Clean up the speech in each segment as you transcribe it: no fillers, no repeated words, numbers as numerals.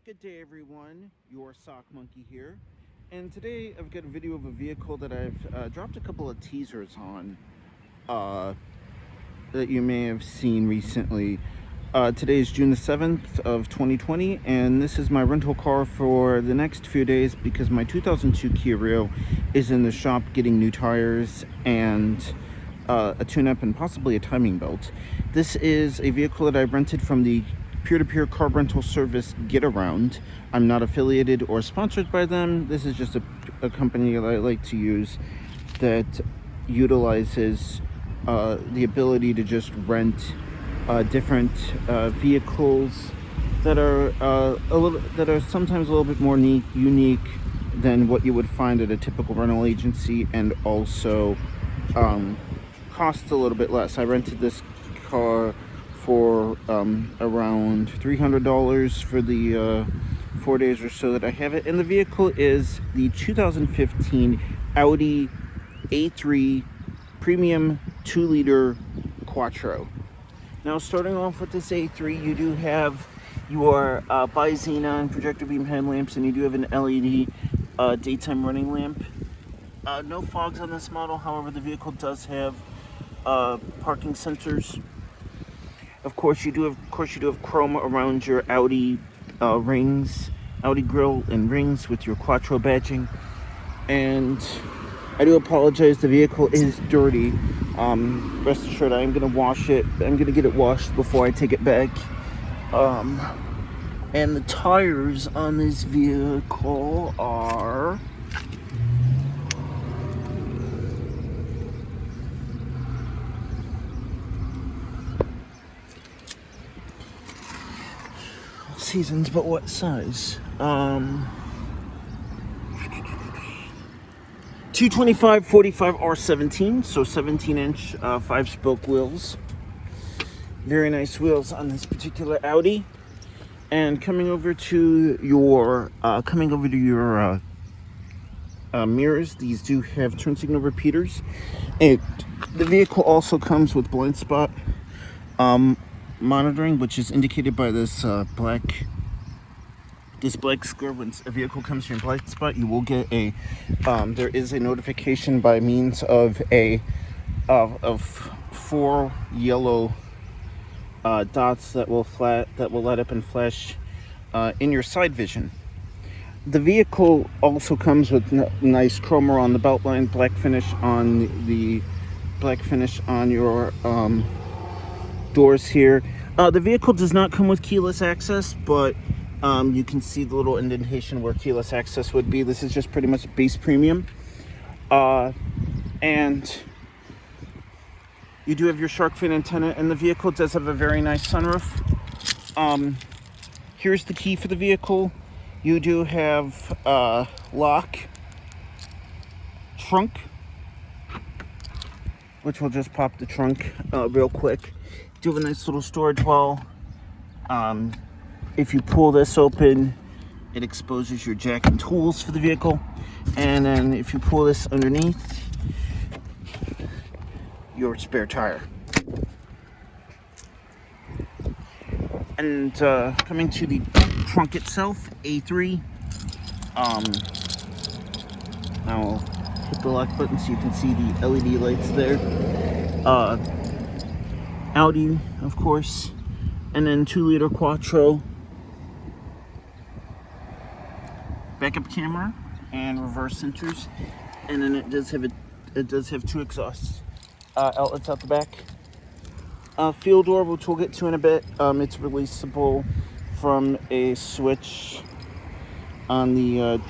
Good day, everyone. Your Sock Monkey here, and today I've got a video of a vehicle that I've dropped a couple of teasers on that you may have seen recently. Today is June the 7th of 2020, and this is my rental car for the next few days because my 2002 Kia Rio is in the shop getting new tires and a tune-up and possibly a timing belt. This is a vehicle that I rented from the peer-to-peer car rental service Get Around. I'm not affiliated or sponsored by them. This is just a company that I like to use that utilizes the ability to just rent different vehicles that are sometimes a little bit more unique than what you would find at a typical rental agency, and also costs a little bit less. I rented this car for around $300 for the 4 days or so that I have it, and the vehicle is the 2015 Audi A3 Premium 2-liter Quattro. Now, starting off with this A3, you do have your bi-xenon projector beam headlamps, and you do have an LED daytime running lamp. No fogs on this model. However, the vehicle does have parking sensors. Of course, you do have chrome around your Audi rings, Audi grille and rings with your Quattro badging. And I do apologize, the vehicle is dirty. Rest assured, I am going to wash it. I'm going to get it washed before I take it back. And the tires on this vehicle are seasons, but what size? 225/45 R17, so 17-inch 5-spoke wheels. Very nice wheels on this particular Audi. And coming over to your mirrors, these do have turn signal repeaters. And the vehicle also comes with blind spot monitoring, which is indicated by this black square. When a vehicle comes to your blind spot, you will get a there is a notification by means of of 4 yellow dots that will light up and flash in your side vision. The vehicle also comes with nice chrome on the belt line, black finish on your doors here. The vehicle does not come with keyless access, but you can see the little indentation where keyless access would be. This is just pretty much base premium. And you do have your shark fin antenna, and the vehicle does have a very nice sunroof. Here's the key for the vehicle. You do have lock, trunk, which will just pop the trunk real quick. Do have a nice little storage wall. If you pull this open, it exposes your jack and tools for the vehicle. And then if you pull this underneath, your spare tire. And coming to the trunk itself, A3. I'll hit the lock button so you can see the LED lights there. Audi, of course, and then 2-liter Quattro. Backup camera and reverse sensors, and then it does have 2 exhaust outlets out the back. Fuel door, which we'll get to in a bit. It's releasable from a switch on the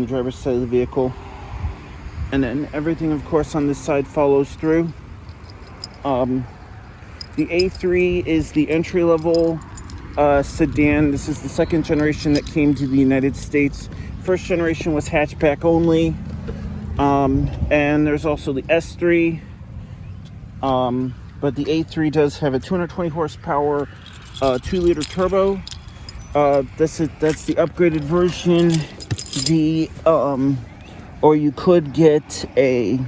driver's side of the vehicle, and then everything, of course, on this side follows through. The A3 is the entry-level sedan. This is the 2nd generation that came to the United States. First generation was hatchback only. And there's also the S3. But the A3 does have a 220 horsepower 2-liter turbo. That's the upgraded version. Or you could get a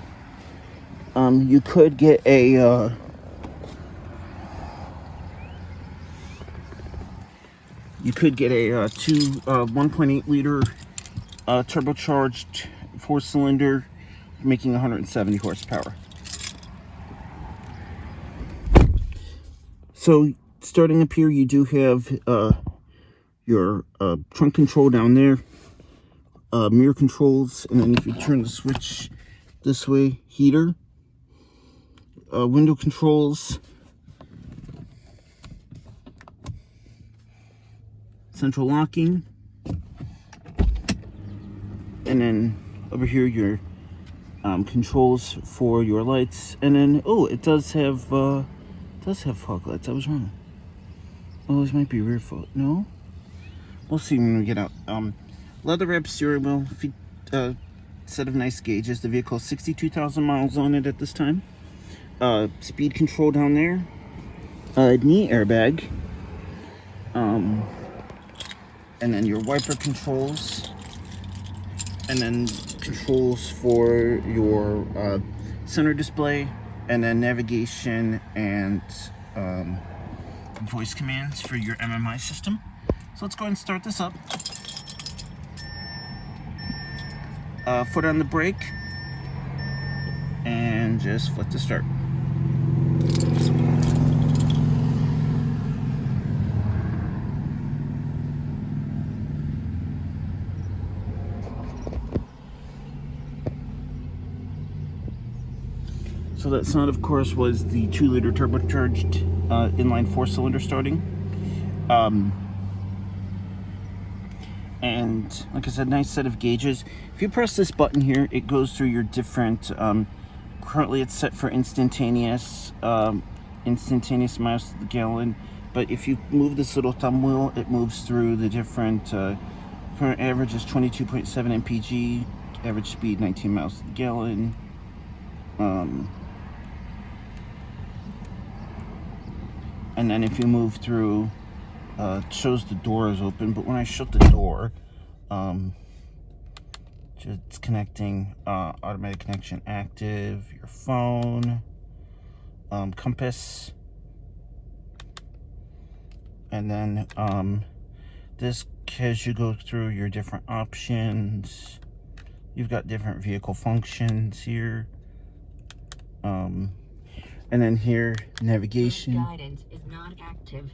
You could get a 1.8 liter turbocharged 4-cylinder, making 170 horsepower. So starting up here, you do have your trunk control down there, mirror controls, and then if you turn the switch this way, heater, window controls, central locking, and then over here your controls for your lights, and then it does have fog lights. I was wrong. Oh, this might be rear fog. No, we'll see when we get out. Leather wrapped steering wheel, set of nice gauges. The vehicle has 62,000 miles on it at this time. Speed control down there. Knee airbag. And then your wiper controls. And then controls for your center display. And then navigation and voice commands for your MMI system. So let's go ahead and start this up. Foot on the brake, and just flip to start. So that sound, of course, was the 2-liter turbocharged inline 4-cylinder starting. And like I said, nice set of gauges. If you press this button here, it goes through your different, currently it's set for instantaneous miles to the gallon. But if you move this little thumb wheel, it moves through the different, current average is 22.7 mpg, average speed 19 miles to the gallon. And then if you move through, it shows the door is open, but when I shut the door, it's connecting, automatic connection active, your phone, compass, and then this as you go through your different options, you've got different vehicle functions here, and then here, navigation. Guidance is not active.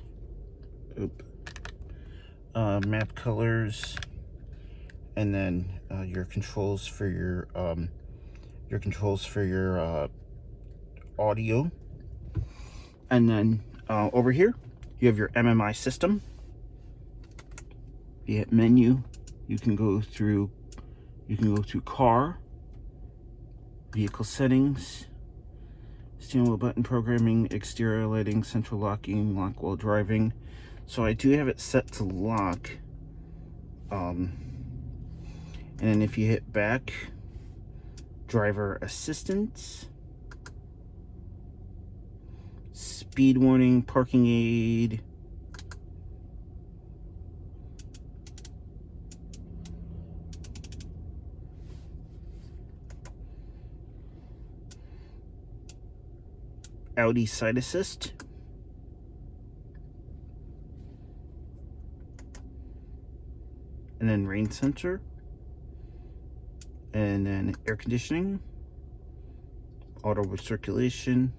Map colors, and then your controls for your audio, and then over here you have your MMI system. You hit menu, you can go through car, vehicle settings, steering wheel button programming, exterior lighting, central locking, lock while driving. So I do have it set to lock. And then if you hit back, driver assistance, speed warning, parking aid, Audi side assist, and then rain sensor, and then air conditioning, auto recirculation,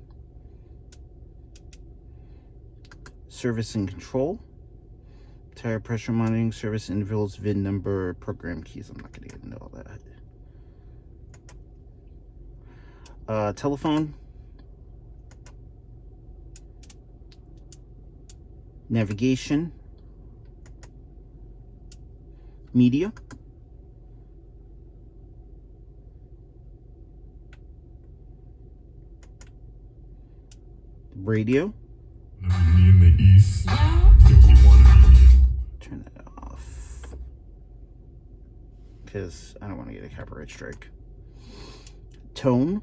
service and control, tire pressure monitoring, service intervals, VIN number, program keys. I'm not going to get into all that. Telephone, navigation, media, radio. In the east, Turn that off because I don't want to get a copyright strike. Tone,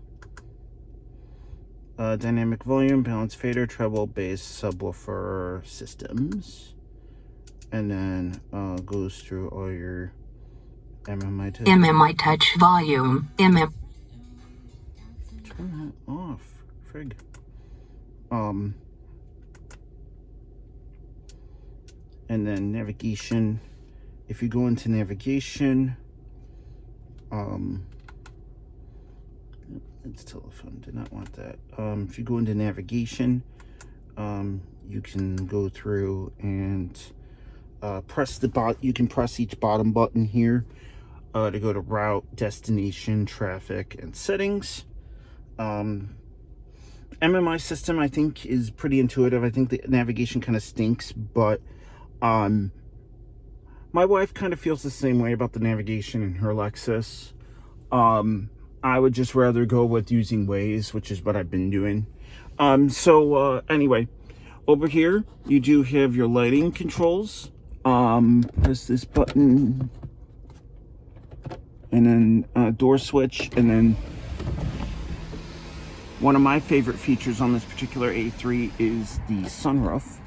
dynamic volume, balance fader, treble, bass, subwoofer systems, and then goes through all your MMI touch. MMI touch volume. Turn that off, frig. And then navigation. If you go into navigation, it's telephone, did not want that. If you go into navigation, you can go through and you can press each bottom button here to go to route, destination, traffic, and settings. MMI system, I think, is pretty intuitive. I think the navigation kind of stinks, but my wife kind of feels the same way about the navigation in her Lexus. I would just rather go with using Waze, which is what I've been doing. Anyway, over here, you do have your lighting controls. Press this button, and then door switch, and then one of my favorite features on this particular A3 is the sunroof.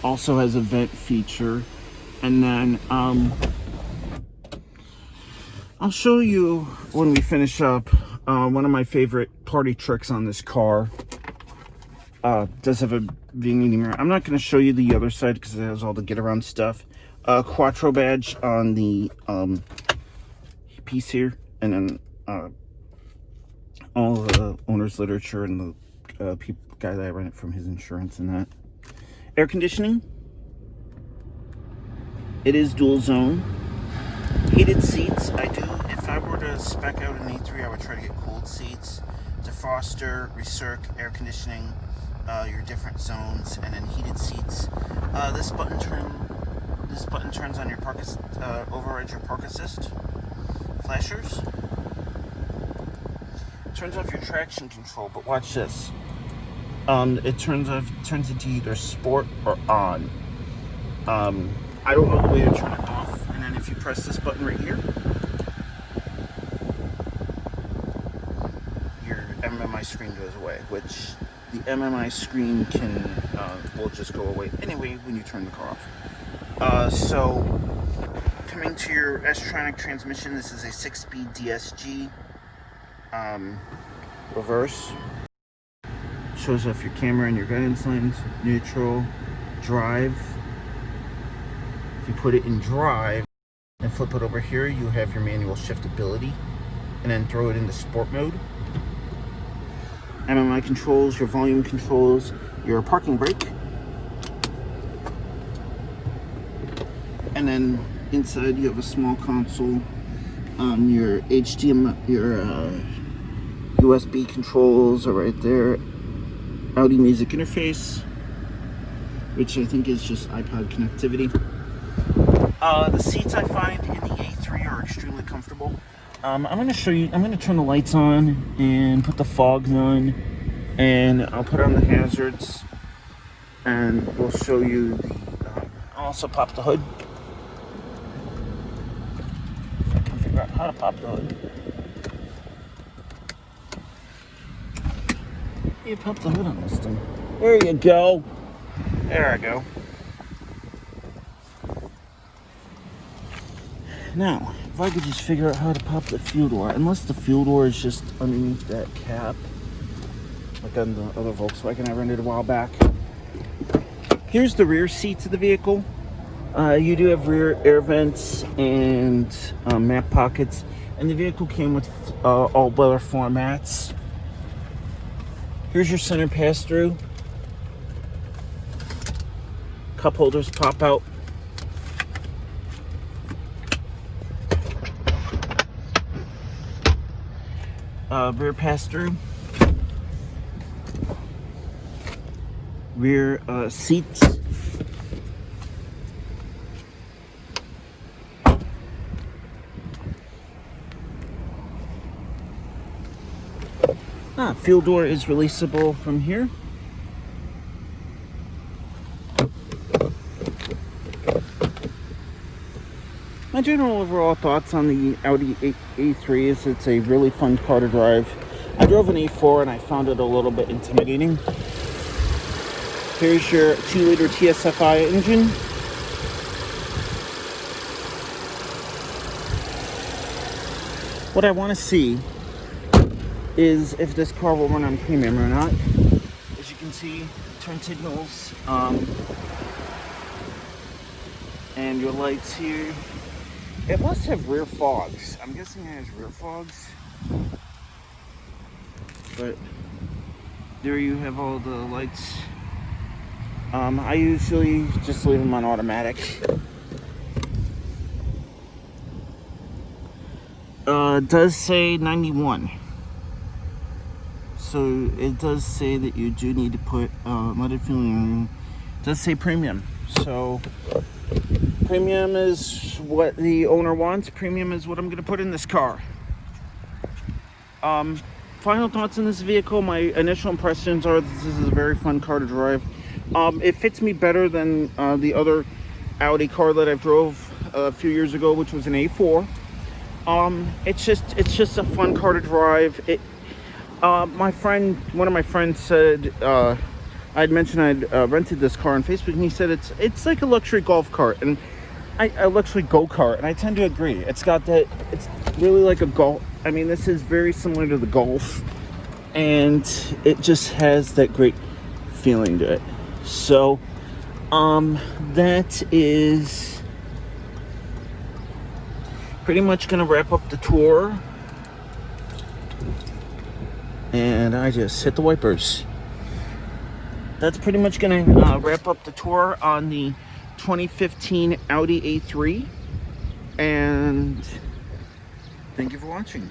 Also has a vent feature. And then I'll show you when we finish up one of my favorite party tricks on this car. Does have a vignette mirror. I'm not going to show you the other side because it has all the get around stuff. Quattro badge on the piece here, and then all the owner's literature and the guy that I rent it from, his insurance and that. Air conditioning. It is dual zone. Heated seats. If I were to spec out an A3, I would try to get cooled seats. Defroster, recirc, air conditioning, your different zones, and then heated seats. This button turns on your overrides your park assist. Flashers. Turns off your traction control, but watch this. It turns into either sport or on. I don't know the way to turn it off, and then if you press this button right here, your MMI screen goes away, which the MMI screen will just go away anyway when you turn the car off. So coming to your S-Tronic transmission, this is a 6-speed DSG reverse. Shows off your camera and your guidance lines, neutral, drive. If you put it in drive and flip it over here, you have your manual shiftability, and then throw it into sport mode. MMI controls, your volume controls, your parking brake, and then inside you have a small console. Your HDMI, your USB controls are right there. Audi music interface, which I think is just iPod connectivity. The seats I find in the A3 are extremely comfortable. I'm going to show you, I'm going to turn the lights on and put the fogs on, and I'll put on the hazards, and we'll show you I'll also pop the hood. If I can figure out how to pop the hood. You pop the hood on this thing. There you go. There I go. Now, if I could just figure out how to pop the fuel door, unless the fuel door is just underneath that cap, like on the other Volkswagen I rented a while back. Here's the rear seats of the vehicle. You do have rear air vents and map pockets, and the vehicle came with all-weather floor mats. Here's your center pass-through. Cup holders pop out. Rear pass-through. Rear seats. Fuel door is releasable from here. My general overall thoughts on the Audi A3 is it's a really fun car to drive. I drove an A4 and I found it a little bit intimidating. Here's your 2-liter TSFI engine. What I want to see is if this car will run on premium or not. As you can see, turn signals, and your lights here. It must have rear fogs. I'm guessing it has rear fogs. But there you have all the lights. I usually just leave them on automatic. It does say 91. So it does say that you do need to put leaded fueling. It does say premium. So premium is what the owner wants. Premium is what I'm going to put in this car. Final thoughts on this vehicle. My initial impressions are this is a very fun car to drive. It fits me better than the other Audi car that I drove a few years ago, which was an A4. It's just a fun car to drive. One of my friends said, I'd mentioned I'd rented this car on Facebook, and he said it's like a luxury golf cart, and a luxury go-kart, and I tend to agree. It's really like a golf. I mean, this is very similar to the Golf, and it just has that great feeling to it. So, that is pretty much gonna wrap up the tour. And I just hit the wipers. That's pretty much gonna wrap up the tour on the 2015 Audi A3. And thank you for watching.